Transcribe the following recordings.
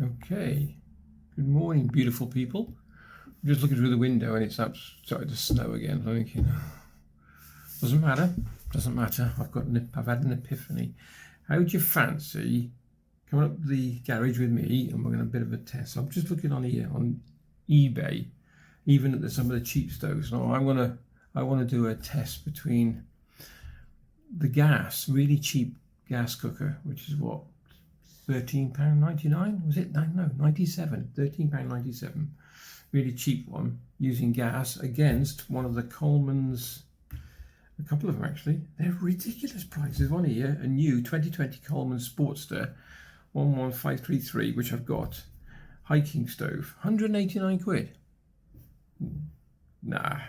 Okay, good morning, beautiful people. I'm just looking through the window and it's started to snow again. I'm thinking, doesn't matter. I've had an epiphany. How would you fancy coming up to the garage with me and we're going to a bit of a test? So I'm just looking on here on eBay, even at some of the cheap stoves. Now I want to do a test between the really cheap gas cooker, which is what, £13.99 was it? No, 97, £13.97, really cheap one using gas, against one of the Coleman's, a couple of them actually. They're ridiculous prices. One here, a new 2020 Coleman Sportster 11533, which I've got, hiking stove, 189 quid. Nah.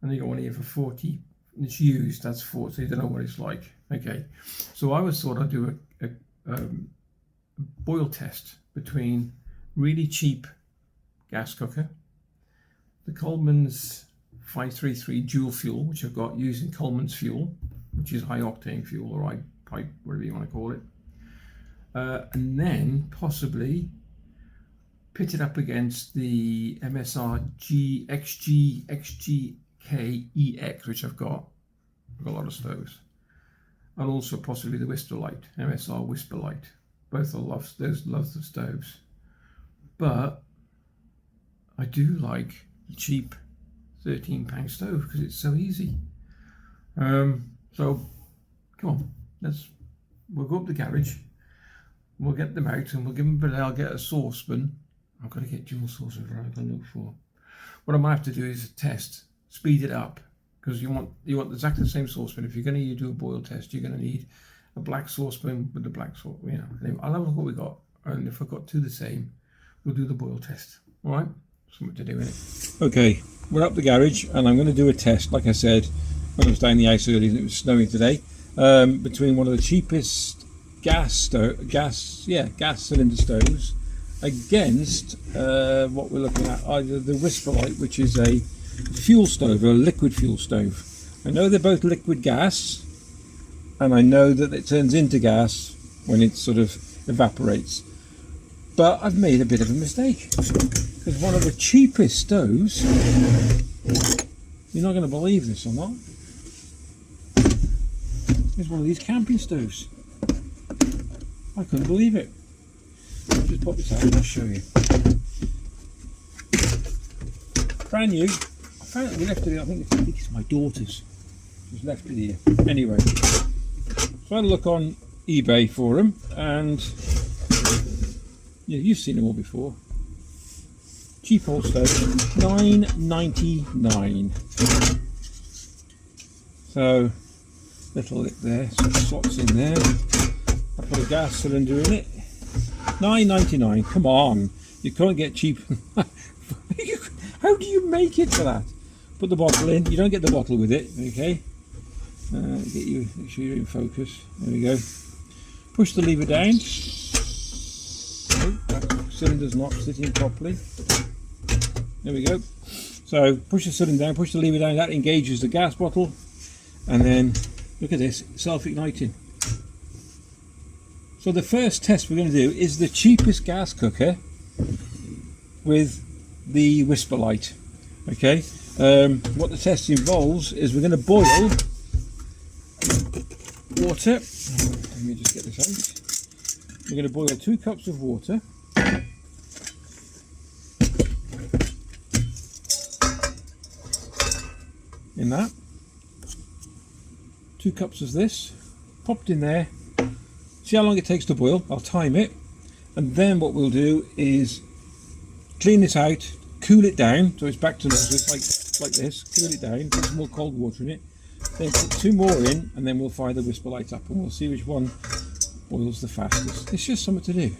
And you got one here for 40. It's used, that's 40, so you don't know what it's like. Okay, so I always thought I'd do a boil test between really cheap gas cooker, the Coleman's 533 dual fuel, which I've got using Coleman's fuel, which is high octane fuel, or high pipe, whatever you want to call it, and then possibly pit it up against the MSR XGKEX, which I've got a lot of stoves, and also possibly the Whisper Light, MSR Whisper Light. Both are loves the stoves, but I do like the cheap £13 stove because it's so easy. So come on, we'll go up the garage, we'll get them out and we'll give them. But I'll get a saucepan. I've got to get dual saucepans. I've got to look for. What I might have to do is speed it up, because you want exactly the same saucepan. If you're going to do a boil test, you're going to need a black saucepan with the black sauce. Anyway, I'll have a look what we got, and if I've got two the same, we'll do the boil test. All right, something to do in it. Okay, we're up the garage, and I'm going to do a test. Like I said, when I was down the ice earlier, and it was snowing today, between one of the cheapest gas cylinder stoves against what we're looking at, either the Whisper Light, which is a fuel stove, or a liquid fuel stove. I know they're both liquid gas, and I know that it turns into gas when it sort of evaporates, but I've made a bit of a mistake, because one of the cheapest stoves, you're not going to believe this or not, is one of these camping stoves. I couldn't believe it. I'll just pop this out and I'll show you. Brand new. I found it, we left it here. I think it's my daughter's. Just left it here. Anyway, so I had a look on eBay for them, and yeah, you've seen them all before. Cheap old stove, $9.99. So little lip there, some slots in there. I put a gas cylinder in it. $9.99. Come on, you can't get cheap. How do you make it for that? Put the bottle in. You don't get the bottle with it, okay? Make sure you're in focus. There we go. Push the lever down. Oh, that cylinder's not sitting properly. There we go. So push the cylinder down, push the lever down. That engages the gas bottle, and then look at this, self-igniting. So the first test we're going to do is the cheapest gas cooker with the Whisper Light. Okay, what the test involves is we're going to boil water. Let me just get this out. We're going to boil 2 cups of water. In that, 2 cups of this, popped in there. See how long it takes to boil. I'll time it, and then what we'll do is clean this out, cool it down so it's back to normal. So it's like this. Cool it down, put some more cold water in it, then put 2 more in, and then we'll fire the Whisper Light up, and we'll see which one boils the fastest. It's just something to do.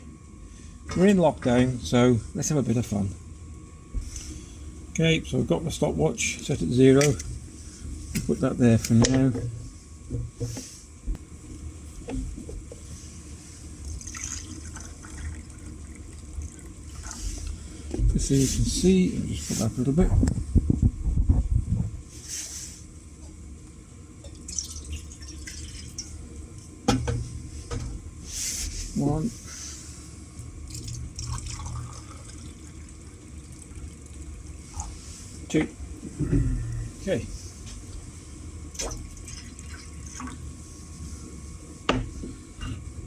We're in lockdown, so let's have a bit of fun. Okay, so I've got my stopwatch set at 0. I'll put that there for now. Just so you can see, I'll just put that up a little bit. 1, 2. Okay.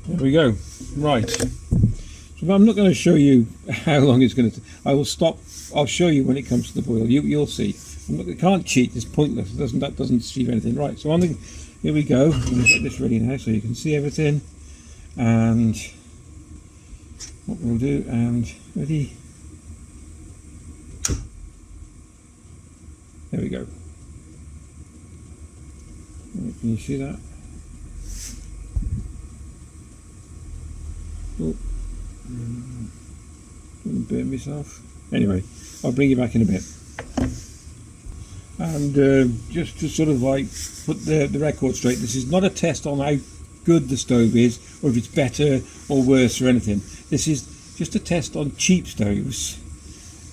There we go. Right. So I'm not going to show you how long it's going to. I will stop. I'll show you when it comes to the boil. You'll see. I can't cheat. It's pointless. That doesn't achieve anything. Right. So here we go. I'm going to get this ready now so you can see everything. And what we'll do. And ready. There we go. Can you see that? Oh, didn't burn myself. Anyway, I'll bring you back in a bit. And just to sort of like put the record straight, this is not a test on how good the stove is, or if it's better or worse or anything. This is just a test on cheap stoves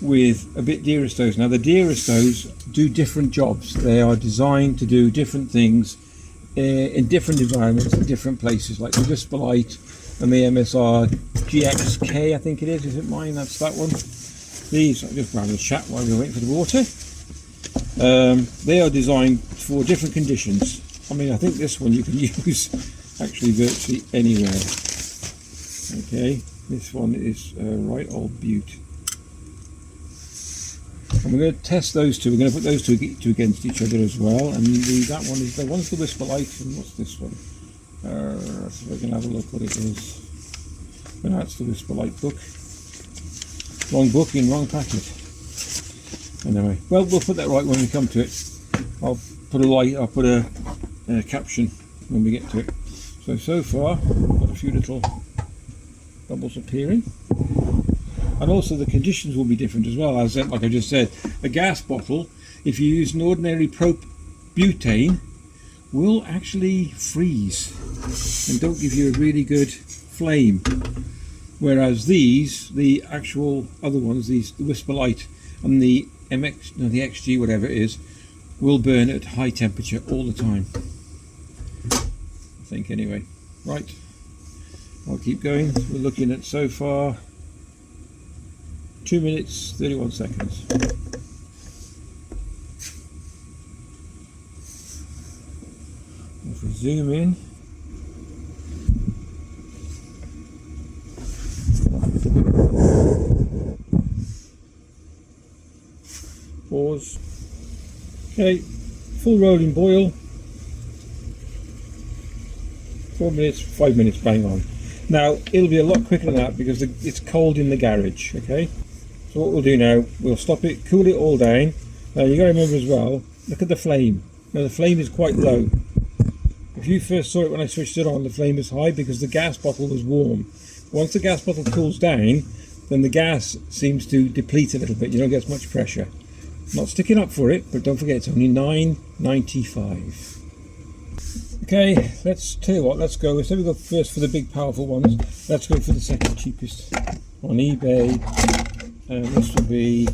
with a bit dearer stoves. Now the dearer stoves do different jobs. They are designed to do different things in different environments in different places, like the Whisperlite and the MSR GXK, I think it is it mine? That's that one. These, I'm just grabbing a chat while we're waiting for the water. They are designed for different conditions. I mean, I think this one you can use actually virtually anywhere. Okay, this one is right old beaut. And we're going to test those two. We're going to put those two against each other as well. And that one is one's the Whisperlite, and what's this one? So we can have a look what it is. And that's the Whisperlite book. Wrong book in wrong packet. Anyway, well, we'll put that right when we come to it. I'll put a caption when we get to it. So far, I've got a few little bubbles appearing. And also the conditions will be different as well. As like I just said, a gas bottle, if you use an ordinary propane, will actually freeze and don't give you a really good flame. Whereas these, the actual other ones, the Whisperlite and the the XG, whatever it is, will burn at high temperature all the time. I think anyway. Right, I'll keep going. We're looking at so far 2 minutes 31 seconds. If we zoom in, pause. Okay, full rolling boil. 4 minutes, 5 minutes, bang on. Now it'll be a lot quicker than that because it's cold in the garage. Okay, so what we'll do now, we'll stop it, cool it all down. Now you got to remember as well, look at the flame. Now the flame is quite low. If you first saw it when I switched it on, the flame was high because the gas bottle was warm. Once the gas bottle cools down, then the gas seems to deplete a little bit. You don't get as much pressure. Not sticking up for it, but don't forget it's only $9.95. Okay, let's tell you what, let's go. So we go first for the big powerful ones. Let's go for the second cheapest on eBay. And this will be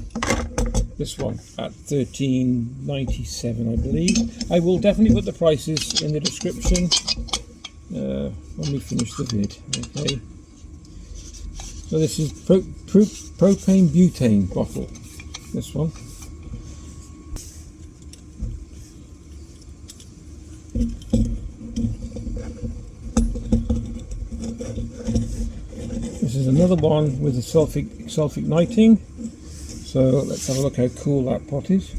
this one at $13.97, I believe. I will definitely put the prices in the description when we finish the vid. Okay. So this is propane butane bottle. This one. This is another one with a self-igniting. So let's have a look how cool that pot is.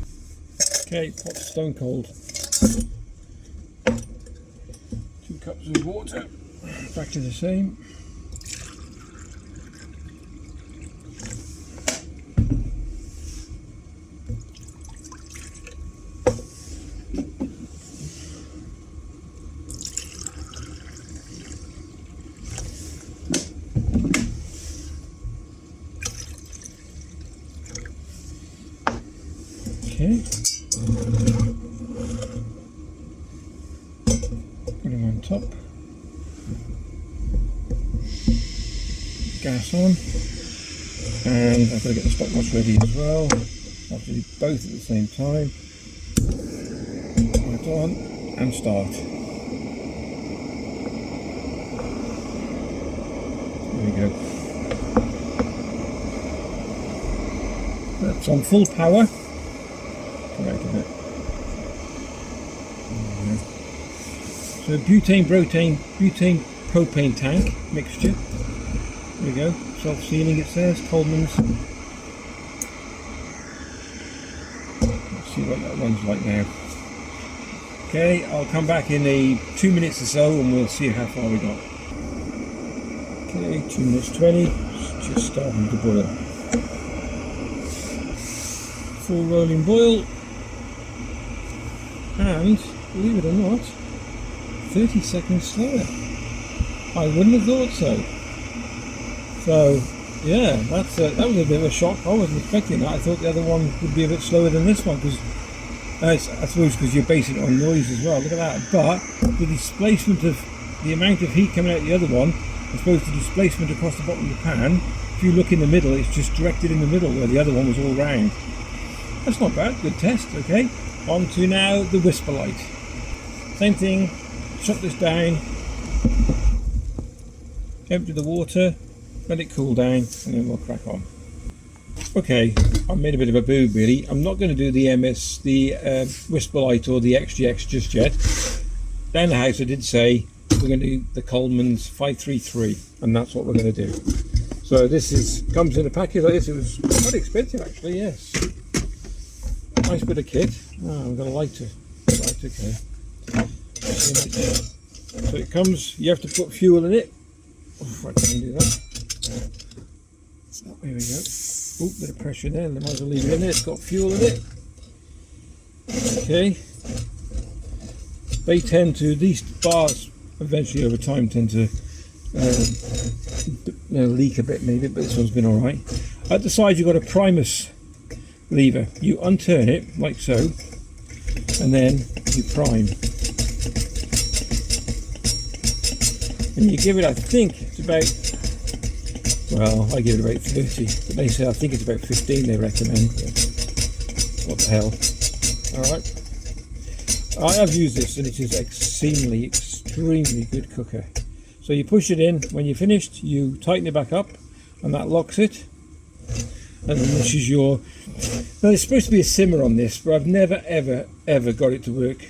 Okay, pot's stone cold. 2 cups of water, exactly the same. Okay, put him on top, gas on, and I've got to get the stopwatch ready as well. I'll do both at the same time. Right on, and start. There we go. That's on full power. now. So butane propane tank mixture. There we go. Self-sealing it says. Coleman's. Let's see what that runs like now. Okay, I'll come back in 2 minutes or so and we'll see how far we got. Okay, 2 minutes 20. It's just starting to boil. Full rolling boil. And, believe it or not, 30 seconds slower. I wouldn't have thought so. So, yeah, that was a bit of a shock. I wasn't expecting that. I thought the other one would be a bit slower than this one, because I suppose because you're basing it on noise as well. Look at that. But the displacement of the amount of heat coming out the other one, I suppose the displacement across the bottom of the pan, if you look in the middle, it's just directed in the middle, where the other one was all round. That's not bad. Good test. Okay. On to now the whisper light. Same thing, shut this down, empty the water, let it cool down, and then we'll crack on. Okay, I made a bit of a boob really. I'm not going to do the whisper light or the XGX just yet. Down the house I did say we're going to do the Coleman's 533, and that's what we're going to do. So this comes in a package like this. It was quite expensive actually, yes. Nice bit of kit. Oh, I've got a lighter. Right, okay. So it comes, you have to put fuel in it. Oh, I can't do that. There we go. Oh, bit of pressure there. I might as well leave it in there. It's got fuel in it. Okay. They tend to, these bars eventually over time tend to leak a bit maybe, but this one's been alright. At the side you've got a Primus lever. You unturn it like so, and then you prime, and you give it, I think it's about, well, I give it about 30, but they say I think it's about 15 they recommend. What the hell. Alright, I have used this and it is extremely good cooker. So you push it in, when you're finished you tighten it back up and that locks it. And then this is your, now there's supposed to be a simmer on this, but I've never ever got it to work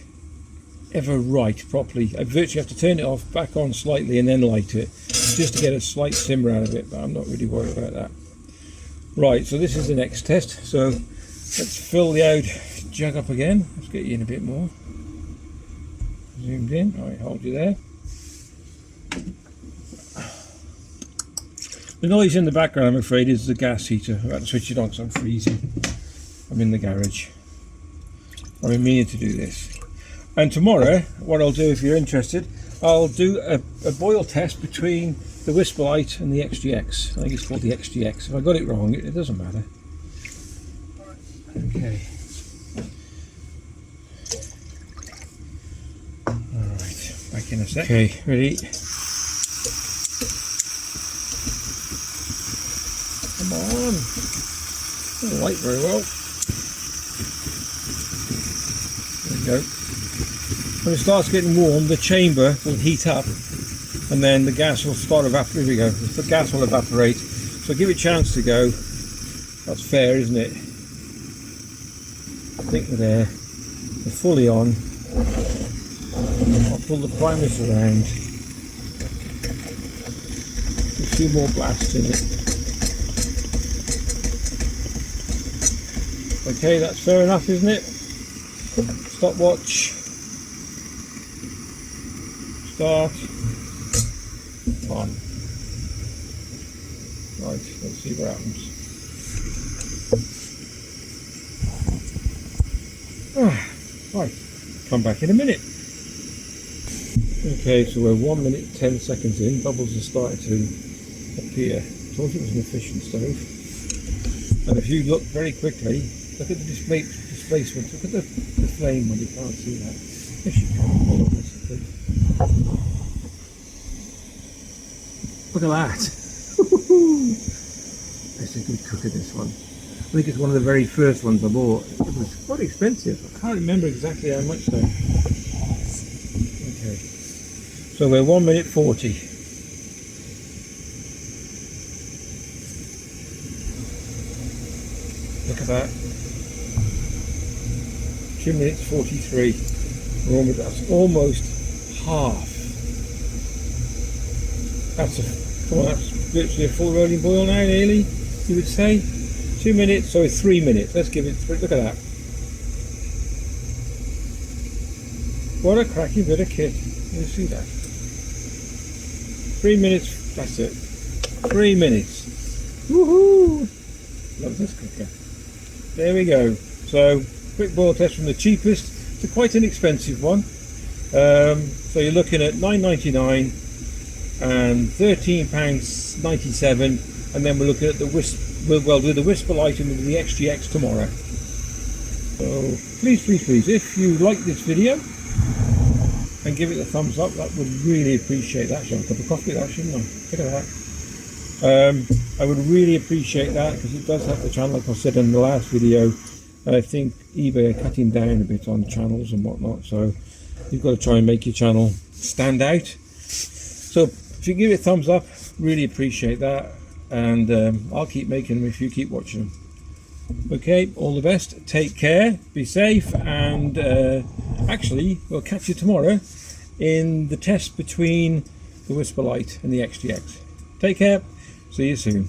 ever right properly. I virtually have to turn it off, back on slightly and then light it, just to get a slight simmer out of it, but I'm not really worried about that. Right, so this is the next test. So let's fill the old jug up again. Let's get you in a bit more. Zoomed in, alright, hold you there. The noise in the background, I'm afraid, is the gas heater. I've got to switch it on because I'm freezing. I'm in the garage. I've been meaning to do this. And tomorrow, what I'll do, if you're interested, I'll do a boil test between the whisper light and the XGX. I think it's called the XGX. If I got it wrong, it doesn't matter. Okay. Alright, back in a sec. Okay, ready? Come on. Doesn't light very well. There we go. When it starts getting warm, the chamber will heat up and then the gas will start evaporating. Here we go. The gas will evaporate. So give it a chance to go. That's fair, isn't it? I think they're there. They're fully on. I'll pull the Primus around. A few more blasts in it. Okay, that's fair enough, isn't it? Stopwatch. Start. On. Right, let's see what happens. Right, come back in a minute. Okay, so we're 1 minute 10 seconds in. Bubbles are starting to appear. I told you it was an efficient stove. And if you look very quickly, look at the displacement. Look at the flame when you can't see that. Yes, you can. Hold on, basically. Look at that. It's a good cooker, this one. I think it's one of the very first ones I bought. It was quite expensive. I can't remember exactly how much though. Okay. So we're 1 minute 40. Look at that. 2 minutes 43. That's almost half. That's virtually a full rolling boil now, nearly, you would say. 2 minutes, so it's 3 minutes. Let's give it 3. Look at that. What a cracking bit of kit. You see that? 3 minutes, that's it. 3 minutes. Woohoo! Love this cooker. There we go. So, quick boil test from the cheapest to quite an expensive one. So you're looking at £9.99 and £13.97, and then we're looking at the we'll do the Whisper item with the XGX tomorrow. So please, if you like this video, and give it a thumbs up, that would really appreciate that. Should I have a cup of coffee with that, shouldn't I? Look at that. I would really appreciate that, because it does help the channel, like I said in the last video. I think eBay are cutting down a bit on channels and whatnot, so you've got to try and make your channel stand out. So if you give it a thumbs up, really appreciate that, and I'll keep making them if you keep watching them. Okay, all the best, take care, be safe, and actually we'll catch you tomorrow in the test between the Whisper Lite and the XGX. Take care, see you soon.